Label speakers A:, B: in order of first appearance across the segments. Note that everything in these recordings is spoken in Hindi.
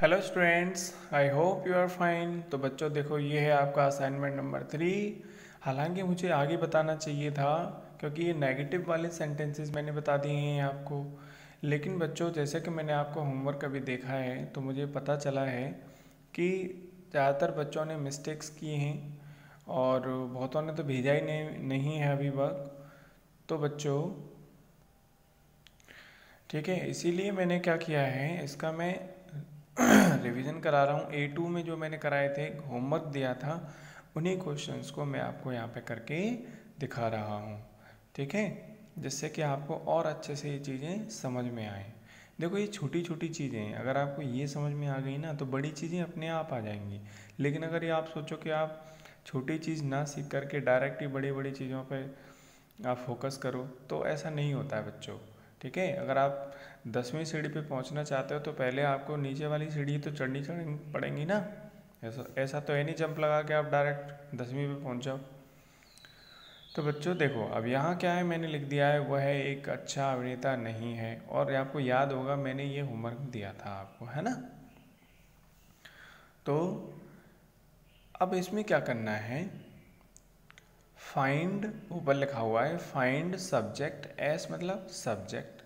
A: Hello students, I hope you are fine. तो बच्चों देखो, ये है आपका असाइनमेंट नंबर 3। हालांकि मुझे आगे बताना चाहिए था क्योंकि ये नेगेटिव वाले सेंटेंसेस मैंने बता दिए हैं आपको। लेकिन बच्चों, जैसे कि मैंने आपको होमवर्क अभी देखा है तो मुझे पता चला है कि ज़्यादातर बच्चों ने मिस्टेक्स किए हैं और बहुतों ने तो भेजा ही नहीं है अभी वर्क। तो बच्चों ठीक है, इसीलिए मैंने क्या किया है, इसका मैं रिवीजन करा रहा हूँ। A2 में जो मैंने कराए थे, होमवर्क दिया था, उन्हीं क्वेश्चंस को मैं आपको यहाँ पे करके दिखा रहा हूँ। ठीक है, जिससे कि आपको और अच्छे से ये चीज़ें समझ में आए। देखो, ये छोटी छोटी चीज़ें हैं, अगर आपको ये समझ में आ गई ना तो बड़ी चीज़ें अपने आप आ जाएंगी। लेकिन अगर ये आप सोचो कि आप छोटी चीज़ ना सीख करके डायरेक्ट ही बड़ी बड़ी चीज़ों पर आप फोकस करो तो ऐसा नहीं होता है बच्चों। ठीक है, अगर आप 10वीं सीढ़ी पे पहुंचना चाहते हो तो पहले आपको नीचे वाली सीढ़ी तो चढ़नी पड़ेंगी ना। ऐसा ऐसा तो है नहीं जंप लगा के आप डायरेक्ट 10वीं पे पहुंच जाओ। तो बच्चों देखो, अब यहाँ क्या है, मैंने लिख दिया है वह एक अच्छा अभिनेता नहीं है। और आपको याद होगा मैंने ये होमवर्क दिया था आपको, है ना। तो अब इसमें क्या करना है, फाइंड, ऊपर लिखा हुआ है फाइंड सब्जेक्ट। एस मतलब सब्जेक्ट,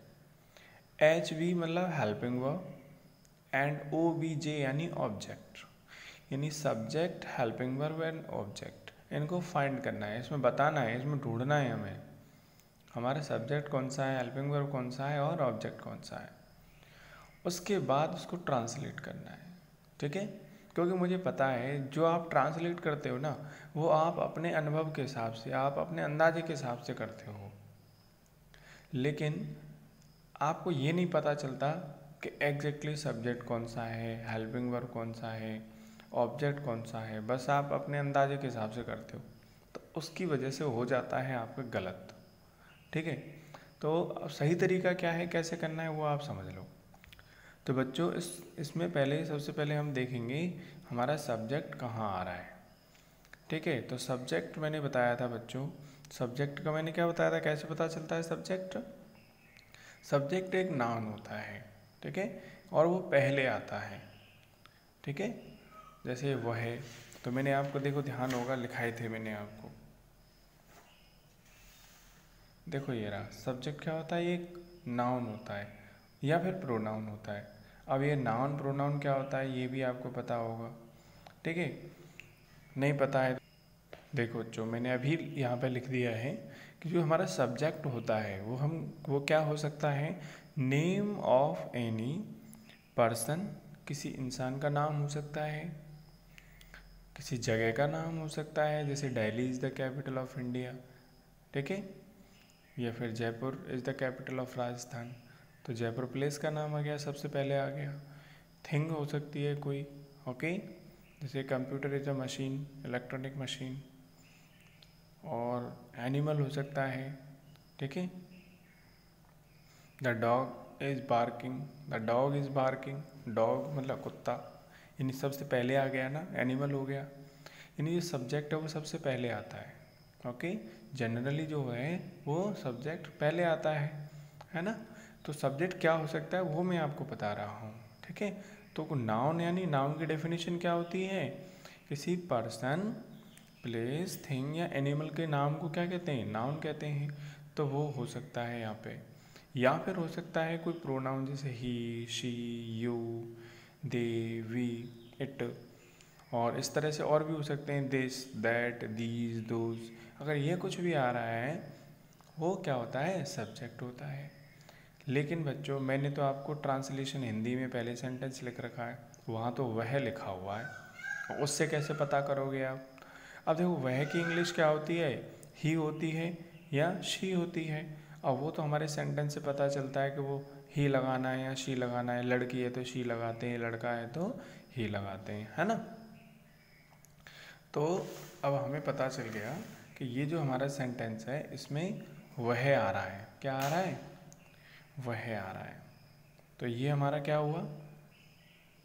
A: एच वी मतलब helping verb, and O B J यानी ऑब्जेक्ट। यानी subject, helping verb and object, इनको फाइंड करना है, इसमें बताना है, इसमें ढूंढना है हमें हमारा सब्जेक्ट कौन सा है, हेल्पिंग वर्ब कौन सा है और ऑब्जेक्ट कौन सा है। उसके बाद उसको ट्रांसलेट करना है। ठीक है, क्योंकि मुझे पता है जो आप ट्रांसलेट करते हो ना, वो आप अपने अनुभव के हिसाब से, आप अपने अंदाजे के हिसाब से करते हो। लेकिन आपको ये नहीं पता चलता कि एग्जैक्टली सब्जेक्ट कौन सा है, हेल्पिंग वर्ब कौन सा है, ऑब्जेक्ट कौन सा है। बस आप अपने अंदाजे के हिसाब से करते हो, तो उसकी वजह से हो जाता है आपका गलत। ठीक है, तो अब सही तरीका क्या है, कैसे करना है, वो आप समझ लो। तो बच्चों इसमें पहले सबसे पहले हम देखेंगे हमारा सब्जेक्ट कहाँ आ रहा है। ठीक है, तो सब्जेक्ट मैंने बताया था बच्चों, सब्जेक्ट का मैंने क्या बताया था, कैसे पता चलता है सब्जेक्ट। सब्जेक्ट एक नाउन होता है, ठीक है, और वो पहले आता है। ठीक है, जैसे वह है, तो मैंने आपको देखो ध्यान होगा लिखाए थे मैंने आपको, देखो ये रहा। सब्जेक्ट क्या होता है, एक नाउन होता है या फिर प्रोनाउन होता है। अब ये नाउन प्रोनाउन क्या होता है ये भी आपको पता होगा। ठीक है, नहीं पता है, देखो जो मैंने अभी यहाँ पे लिख दिया है कि जो हमारा सब्जेक्ट होता है वो क्या हो सकता है, नेम ऑफ एनी पर्सन, किसी इंसान का नाम हो सकता है, किसी जगह का नाम हो सकता है, जैसे Delhi is the capital of India. ठीक है, या फिर Jaipur is the capital of Rajasthan, तो जयपुर प्लेस का नाम आ गया, सबसे पहले आ गया। थिंग हो सकती है कोई, ओके, जैसे computer is a machine, electronic machine. और एनिमल हो सकता है, ठीक है, the dog is barking, the dog is barking, dog मतलब कुत्ता, यानी सबसे पहले आ गया ना, एनिमल हो गया। यानी जो सब्जेक्ट है वो सबसे पहले आता है। ओके, जनरली जो है वो सब्जेक्ट पहले आता है ना। तो सब्जेक्ट क्या हो सकता है वो मैं आपको बता रहा हूँ। ठीक है, तो नाउन, यानी नाउन की डेफिनेशन क्या होती है, किसी पर्सन, प्लेस, थिंग या एनिमल के नाम को क्या कहते हैं, नाउन कहते हैं। तो वो हो सकता है यहाँ पे, या फिर हो सकता है कोई प्रोनाउन, जैसे he, she, you, they, we, it, और इस तरह से और भी हो सकते हैं, दिस, दैट, दीज, दोज। अगर ये कुछ भी आ रहा है वो क्या होता है, सब्जेक्ट होता है। लेकिन बच्चों मैंने तो आपको ट्रांसलेशन हिंदी में पहले सेंटेंस लिख रखा है, वहाँ तो वह लिखा हुआ है, उससे कैसे पता करोगे आप। अब देखो, वह की इंग्लिश क्या होती है, ही होती है या शी होती है। अब वो तो हमारे सेंटेंस से पता चलता है कि वो ही लगाना है या शी लगाना है। लड़की है तो शी लगाते हैं, लड़का है तो ही लगाते हैं, है ना। तो अब हमें पता चल गया कि ये जो हमारा सेंटेंस है इसमें वह आ रहा है, क्या आ रहा है, वह आ रहा है। तो ये हमारा क्या हुआ,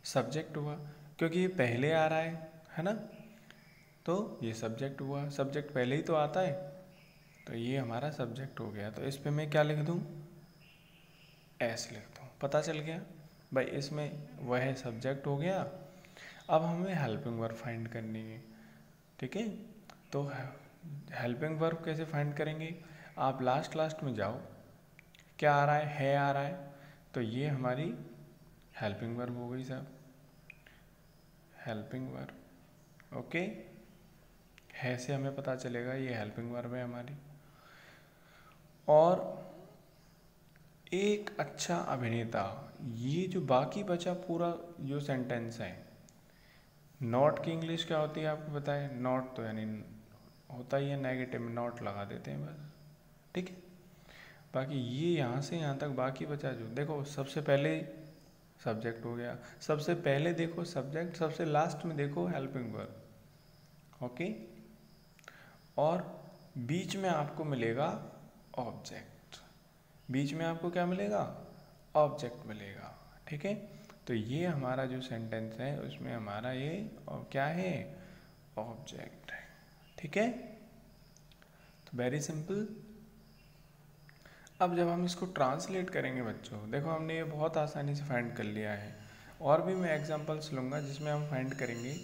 A: सब्जेक्ट हुआ, क्योंकि ये पहले आ रहा है ना। तो ये सब्जेक्ट हुआ, सब्जेक्ट पहले ही तो आता है, तो ये हमारा सब्जेक्ट हो गया। तो इस पे मैं क्या लिख दूँ, एस लिख दूँ, पता चल गया। भाई इसमें वह सब्जेक्ट हो गया। अब हमें हेल्पिंग वर्ब फाइंड करनी है, ठीक है। तो हेल्पिंग वर्ब कैसे फाइंड करेंगे, आप लास्ट में जाओ, क्या आ रहा है आ रहा है, तो ये हमारी हेल्पिंग वर्ब हो गई साहब, हेल्पिंग वर्ब। ओके, है से हमें पता चलेगा ये हेल्पिंग वर्ब है हमारी। और एक अच्छा अभिनेता, ये जो बाकी बचा पूरा जो सेंटेंस है, नॉट की इंग्लिश क्या होती है आपको पता है, नॉट तो यानी होता ही है नेगेटिव में, नॉट लगा देते हैं बस, ठीक है। बाकी ये यहाँ से यहाँ तक बाकी बचा जो, देखो सबसे पहले सब्जेक्ट हो गया, सबसे पहले देखो सब्जेक्ट, सबसे लास्ट में देखो हेल्पिंग वर्ब, ओके। और बीच में आपको मिलेगा ऑब्जेक्ट, बीच में आपको क्या मिलेगा, ऑब्जेक्ट मिलेगा, ठीक है। तो ये हमारा जो सेंटेंस है उसमें हमारा ये और क्या है, ऑब्जेक्ट है, ठीक है। तो वेरी सिंपल। अब जब हम इसको ट्रांसलेट करेंगे बच्चों, देखो हमने ये बहुत आसानी से फाइंड कर लिया है, और भी मैं एग्जांपल्स लूँगा जिसमें हम फाइंड करेंगे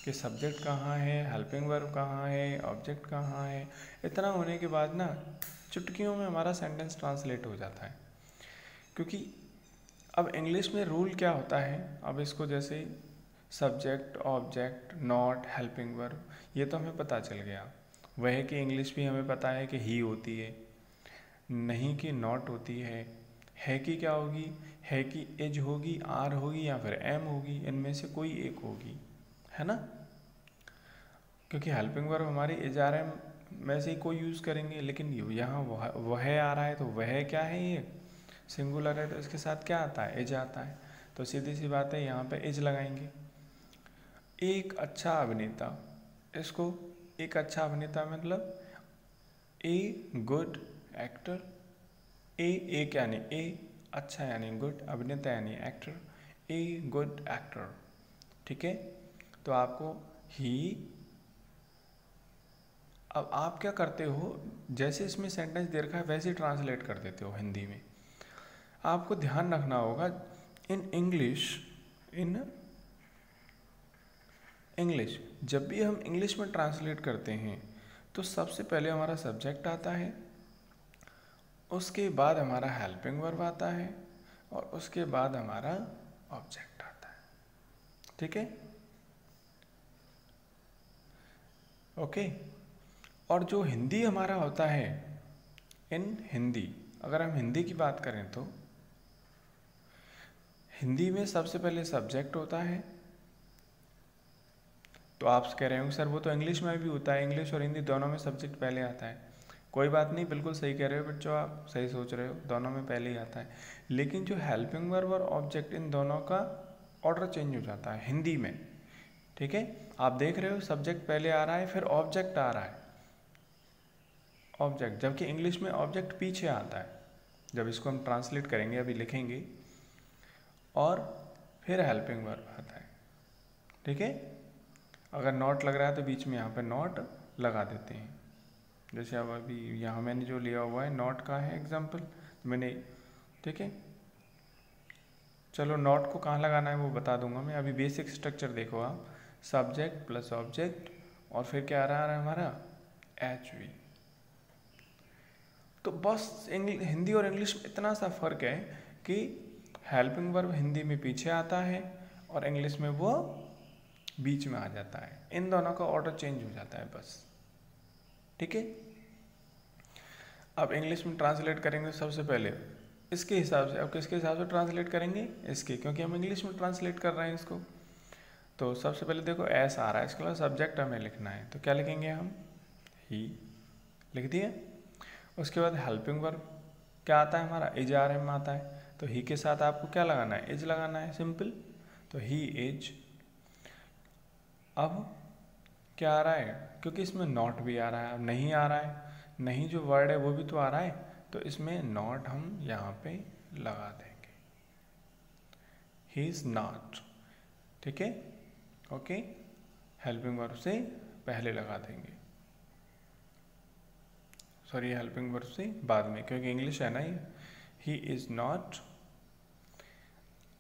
A: कि सब्जेक्ट कहाँ है, हेल्पिंग वर्ब कहाँ है, ऑब्जेक्ट कहाँ है। इतना होने के बाद ना चुटकियों में हमारा सेंटेंस ट्रांसलेट हो जाता है। क्योंकि अब इंग्लिश में रूल क्या होता है, अब इसको जैसे subject, object, not, helping verb, ये तो हमें पता चल गया। वह कि इंग्लिश भी हमें पता है कि ही होती है, नहीं कि नॉट होती है कि क्या होगी, है कि एज होगी, आर होगी या फिर एम होगी, इनमें से कोई एक होगी, है ना। क्योंकि हेल्पिंग वर्ब हमारी एज आर एम में से ही कोई यूज़ करेंगे, लेकिन यहाँ वह आ रहा है तो वह क्या है, ये सिंगुलर है तो इसके साथ क्या आता है, एज आता है, तो सीधी सी बात है यहाँ पे एज लगाएंगे। एक अच्छा अभिनेता, इसको एक अच्छा अभिनेता मतलब ए गुड एक्टर, एक यानी ए, अच्छा यानी गुड, अभिनेता यानी एक्टर, ए गुड एक्टर, ठीक है। तो आपको ही, अब आप क्या करते हो, जैसे इसमें सेंटेंस दे रखा है वैसे ही ट्रांसलेट कर देते हो हिंदी में। आपको ध्यान रखना होगा इन इंग्लिश जब भी हम इंग्लिश में ट्रांसलेट करते हैं तो सबसे पहले हमारा सब्जेक्ट आता है, उसके बाद हमारा हेल्पिंग वर्ब आता है, और उसके बाद हमारा ऑब्जेक्ट आता है, ठीक है, ओके। और जो हिंदी हमारा होता है, इन हिंदी अगर हम हिंदी की बात करें तो हिंदी में सबसे पहले सब्जेक्ट होता है। तो आप कह रहे होंगे सर वो तो इंग्लिश में भी होता है, इंग्लिश और हिंदी दोनों में सब्जेक्ट पहले आता है। कोई बात नहीं, बिल्कुल सही कह रहे हो बच्चों, आप सही सोच रहे हो, दोनों में पहले ही आता है। लेकिन जो हेल्पिंग वर्ब और ऑब्जेक्ट, इन दोनों का ऑर्डर चेंज हो जाता है हिंदी में, ठीक है। आप देख रहे हो सब्जेक्ट पहले आ रहा है फिर ऑब्जेक्ट आ रहा है, ऑब्जेक्ट, जबकि इंग्लिश में ऑब्जेक्ट पीछे आता है। जब इसको हम ट्रांसलेट करेंगे, अभी लिखेंगे, और फिर हेल्पिंग वर्ब आता है, ठीक है। अगर नॉट लग रहा है तो बीच में यहाँ पे नॉट लगा देते हैं। जैसे अब अभी यहाँ मैंने जो लिया हुआ है नॉट का है एग्जाम्पल मैंने, ठीक है। चलो नॉट को कहाँ लगाना है वो बता दूंगा मैं। अभी बेसिक स्ट्रक्चर देखो आप, सब्जेक्ट प्लस ऑब्जेक्ट और फिर क्या आ रहा है हमारा, एच वी। तो बस हिंदी और इंग्लिश में इतना सा फर्क है कि हेल्पिंग वर्ब हिंदी में पीछे आता है और इंग्लिश में वो बीच में आ जाता है। इन दोनों का ऑर्डर चेंज हो जाता है बस, ठीक है। अब इंग्लिश में ट्रांसलेट करेंगे सबसे पहले इसके हिसाब से। अब किसके हिसाब से ट्रांसलेट करेंगे, इसके, क्योंकि हम इंग्लिश में ट्रांसलेट कर रहे हैं इसको। तो सबसे पहले देखो एस आ रहा है, इसके बाद सब्जेक्ट हमें लिखना है, तो क्या लिखेंगे हम, ही लिख दिए। उसके बाद हेल्पिंग वर्ब क्या आता है हमारा, एज आर एम आता है, तो ही के साथ आपको क्या लगाना है, एज लगाना है, सिंपल। तो ही एज। अब क्या आ रहा है, क्योंकि इसमें नॉट भी आ रहा है, अब नहीं आ रहा है, नहीं जो वर्ड है वो भी तो आ रहा है, तो इसमें नॉट हम यहाँ पे लगा देंगे, ही इज नॉट, ठीक है, ओके। हेल्पिंग वर्ब से पहले लगा देंगे, सॉरी हेल्पिंग वर्ब से बाद में, क्योंकि इंग्लिश है ना ये, ही इज नॉट।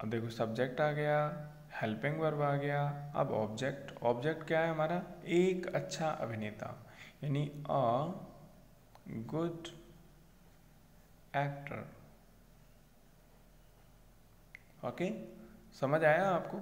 A: अब देखो सब्जेक्ट आ गया, हेल्पिंग वर्ब आ गया, अब ऑब्जेक्ट। ऑब्जेक्ट क्या है हमारा? एक अच्छा अभिनेता, यानी अ गुड एक्टर। ओके, समझ आया आपको?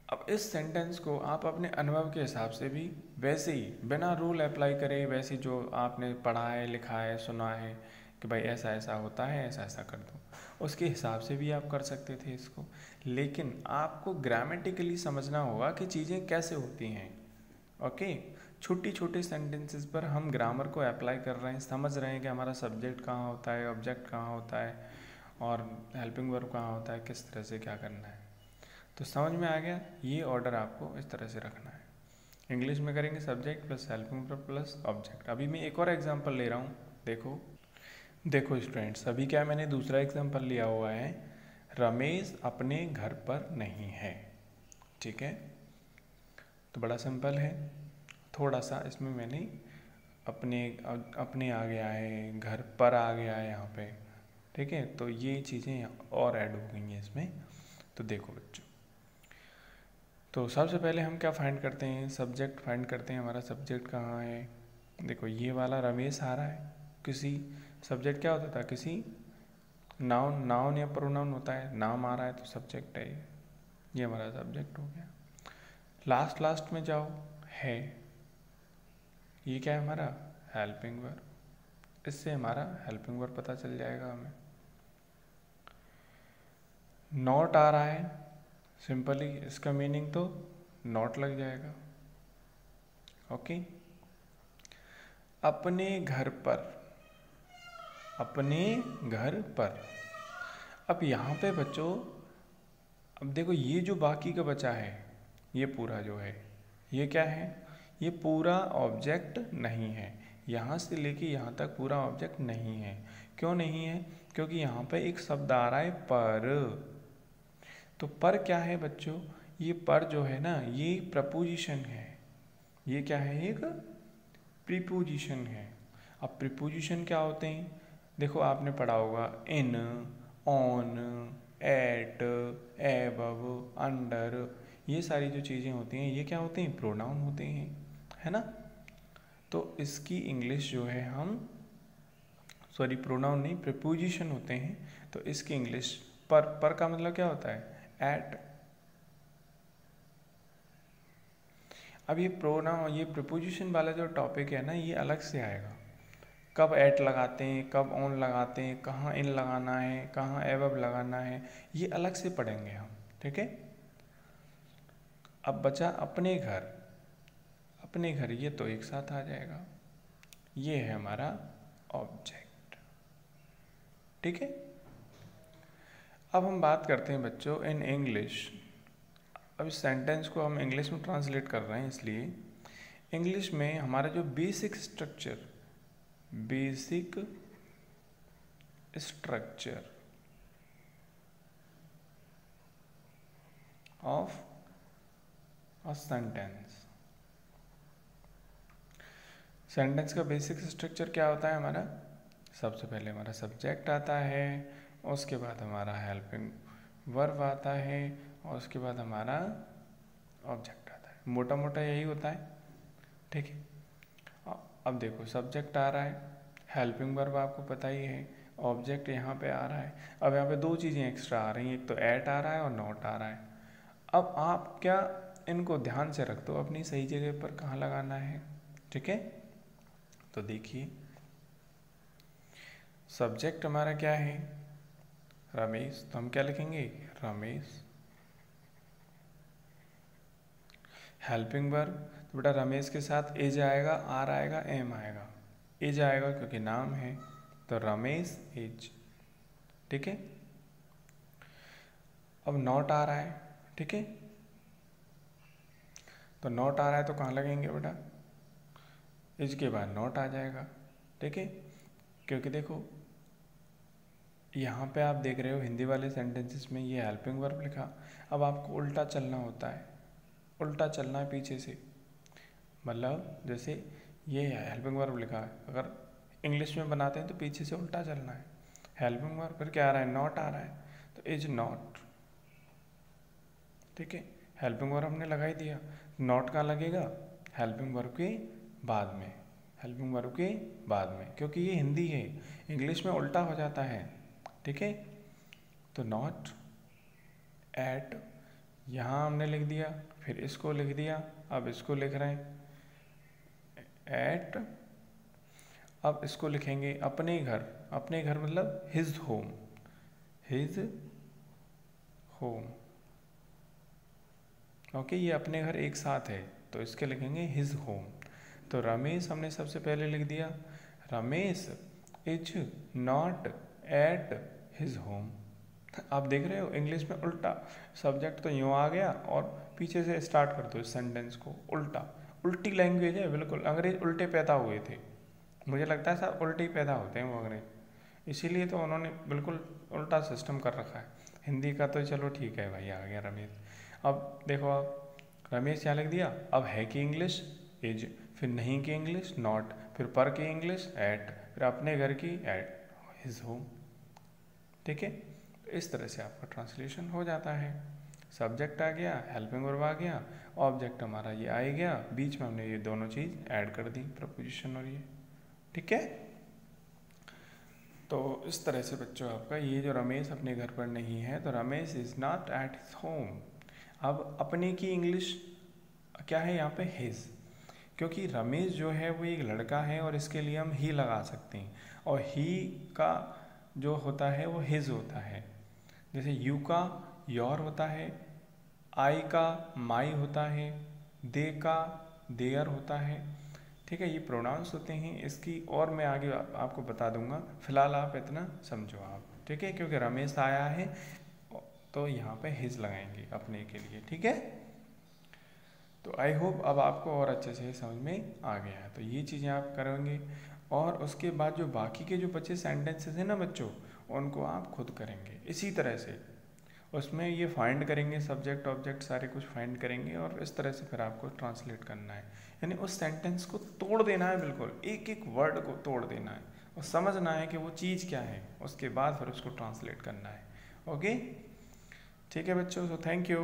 A: अब इस सेंटेंस को आप अपने अनुभव के हिसाब से भी वैसे ही बिना रूल अप्लाई करे, वैसे जो आपने पढ़ा है, लिखा है, सुना है कि भाई ऐसा ऐसा होता है, ऐसा ऐसा कर दो, उसके हिसाब से भी आप कर सकते थे इसको। लेकिन आपको ग्रामेटिकली समझना होगा कि चीज़ें कैसे होती हैं। ओके, छोटी छोटे सेंटेंसेस पर हम ग्रामर को अप्लाई कर रहे हैं, समझ रहे हैं कि हमारा सब्जेक्ट कहाँ होता है, ऑब्जेक्ट कहाँ होता है और हेल्पिंग वर्ब कहाँ होता है, किस तरह से क्या करना है। तो समझ में आ गया? ये ऑर्डर आपको इस तरह से रखना है। इंग्लिश में करेंगे subject plus helping verb plus object. अभी मैं एक और एग्जांपल ले रहा हूँ, देखो देखो स्टूडेंट्स, अभी क्या मैंने दूसरा एग्जांपल लिया हुआ है, रमेश अपने घर पर नहीं है। ठीक है, तो बड़ा सिंपल है। थोड़ा सा इसमें मैंने अपने आ गया है, घर पर आ गया है यहाँ पे। ठीक है, तो ये चीज़ें और ऐड हो गई हैं इसमें। तो देखो बच्चों, तो सबसे पहले हम क्या फाइंड करते हैं? सब्जेक्ट फाइंड करते हैं। हमारा सब्जेक्ट कहाँ है? देखो ये वाला रमेश आ रहा है। किसी सब्जेक्ट क्या होता था? किसी नाउन, नाउन या प्रोनाउन होता है, नाम आ रहा है तो सब्जेक्ट है ये हमारा सब्जेक्ट हो गया। लास्ट लास्ट में जाओ, है, ये क्या है हमारा? Helping verb. इससे हमारा हेल्पिंग वर्ब पता चल जाएगा हमें। नॉट आ रहा है, सिंपली इसका मीनिंग तो नॉट लग जाएगा। ओके, अपने घर पर, अपने घर पर। अब यहाँ पे बच्चों, अब देखो ये जो बाकी का बचा है, ये पूरा जो है, ये क्या है? ये पूरा ऑब्जेक्ट नहीं है। यहाँ से लेके यहाँ तक पूरा ऑब्जेक्ट नहीं है। क्यों नहीं है? क्योंकि यहाँ पे एक शब्द आ रहा है पर। तो पर क्या है बच्चों? ये पर जो है ना, ये प्रपोजिशन है। ये क्या है? एक प्रीपोजिशन है। अब प्रीपोजिशन क्या होते हैं? देखो आपने पढ़ा होगा, इन, ऑन, एट, एबव, अंडर, ये सारी जो चीज़ें होती हैं, ये क्या होते हैं? प्रोनाउन होते हैं, है ना? तो इसकी इंग्लिश जो है हम, सॉरी प्रोनाउन नहीं, प्रीपोजिशन होते हैं। तो इसकी इंग्लिश पर का मतलब क्या होता है? एट। अब ये प्रोनाउन, ये प्रीपोजिशन वाला जो टॉपिक है ना, ये अलग से आएगा। कब एट लगाते हैं, कब ऑन लगाते हैं, कहाँ इन लगाना है, कहाँ एबव लगाना है, ये अलग से पढ़ेंगे हम। ठीक है, अब बचा अपने घर। अपने घर, ये तो एक साथ आ जाएगा। ये है हमारा ऑब्जेक्ट। ठीक है, अब हम बात करते हैं बच्चों इन इंग्लिश। अब इस सेंटेंस को हम इंग्लिश में ट्रांसलेट कर रहे हैं, इसलिए इंग्लिश में हमारा जो basic structure of a sentence का बेसिक स्ट्रक्चर क्या होता है हमारा? सबसे पहले हमारा सब्जेक्ट आता है, उसके बाद हमारा हेल्पिंग वर्ब आता है, और उसके बाद हमारा ऑब्जेक्ट आता है। मोटा मोटा यही होता है। ठीक है, अब देखो सब्जेक्ट आ रहा है, हेल्पिंग वर्ब आपको पता ही है, ऑब्जेक्ट यहाँ पे आ रहा है। अब यहाँ पे दो चीज़ें एक्स्ट्रा आ रही हैं, एक तो एट आ रहा है और नॉट आ रहा है। अब आप क्या इनको ध्यान से रख दो अपनी सही जगह पर कहाँ लगाना है। ठीक है, तो देखिए सब्जेक्ट हमारा क्या है? रमेश। तो हम क्या लिखेंगे? रमेश। हेल्पिंग वर्ब, तो बेटा रमेश के साथ एज आएगा, आर आएगा, एम आएगा। एज आएगा क्योंकि नाम है, तो रमेश एज। ठीक है, अब नॉट आ रहा है। ठीक है, तो नॉट आ रहा है तो कहाँ लगेंगे बेटा? एज के बाद नॉट आ जाएगा। ठीक है, क्योंकि देखो यहाँ पे आप देख रहे हो हिंदी वाले सेंटेंसेस में ये हेल्पिंग वर्ब लिखा। अब आपको उल्टा चलना होता है, उल्टा चलना है पीछे से। मतलब जैसे ये हेल्पिंग वर्ब लिखा है, अगर इंग्लिश में बनाते हैं तो पीछे से उल्टा चलना है। हेल्पिंग वर्ब, फिर क्या आ रहा है? नॉट आ रहा है, तो तो इज नॉट, ठीक है। हेल्पिंग वर्ब हमने लगा ही दिया, नॉट कहाँ लगेगा, हेल्पिंग वर्ब के बाद में, हेल्पिंग वर्ब के बाद में, क्योंकि ये हिंदी है, इंग्लिश में उल्टा हो जाता है, ठीक है। तो नॉट एट यहाँ हमने लिख दिया, फिर इसको लिख दिया, अब इसको लिख रहे हैं एट, अब इसको लिखेंगे अपने घर, अपने घर मतलब his home, his home, okay. ये अपने घर एक साथ है तो इसके लिखेंगे हिज होम। तो रमेश हमने सबसे पहले लिख दिया, Ramesh is not at his home. आप देख रहे हो इंग्लिश में उल्टा, सब्जेक्ट तो यूँ आ गया और पीछे से स्टार्ट कर दो इस सेंटेंस को, उल्टा, उल्टी लैंग्वेज है बिल्कुल। अंग्रेज उल्टे पैदा हुए थे, मुझे लगता है सर उल्टे ही पैदा होते हैं वो अंग्रेज, इसीलिए तो उन्होंने बिल्कुल उल्टा सिस्टम कर रखा है। हिंदी का तो चलो ठीक है भाई, आ गया रमेश। अब देखो आप, रमेश क्या लिख दिया, अब है की इंग्लिश इज, फिर नहीं की इंग्लिश नॉट, फिर पर की इंग्लिश एट, फिर अपने घर की एट हिज होम, ठीक है। इस तरह से आपका ट्रांसलेशन हो जाता है। सब्जेक्ट आ गया, हेल्पिंग वर्ब आ गया, ऑब्जेक्ट हमारा ये आ ही गया, बीच में हमने ये दोनों चीज़ ऐड कर दी, प्रपोजिशन और ये, ठीक है। तो इस तरह से बच्चों आपका ये जो रमेश अपने घर पर नहीं है, तो Ramesh is not at his home. अब अपने की इंग्लिश क्या है यहाँ पे, हिज, क्योंकि रमेश जो है वो एक लड़का है और इसके लिए हम ही लगा सकते हैं, और ही का जो होता है वो हिज होता है। जैसे यू का योर होता है, आई का माई होता है, दे का देयर होता है, ठीक है। ये प्रोनाउंस होते हैं इसकी, और मैं आगे आपको बता दूंगा, फिलहाल आप इतना समझो आप, ठीक है। क्योंकि रमेश आया है तो यहाँ पे हिज लगाएंगे अपने के लिए, ठीक है। तो आई होप अब आपको और अच्छे से समझ में आ गया है। तो ये चीज़ें आप करेंगे, और उसके बाद जो बाकी के जो बचे सेंटेंसेस हैं ना बच्चों, उनको आप खुद करेंगे इसी तरह से। उसमें ये फाइंड करेंगे, सब्जेक्ट ऑब्जेक्ट सारे कुछ फाइंड करेंगे, और इस तरह से फिर आपको ट्रांसलेट करना है। यानी उस सेंटेंस को तोड़ देना है, बिल्कुल एक एक वर्ड को तोड़ देना है और समझना है कि वो चीज़ क्या है, उसके बाद फिर उसको ट्रांसलेट करना है। ओके, ठीक है बच्चों, तो थैंक यू।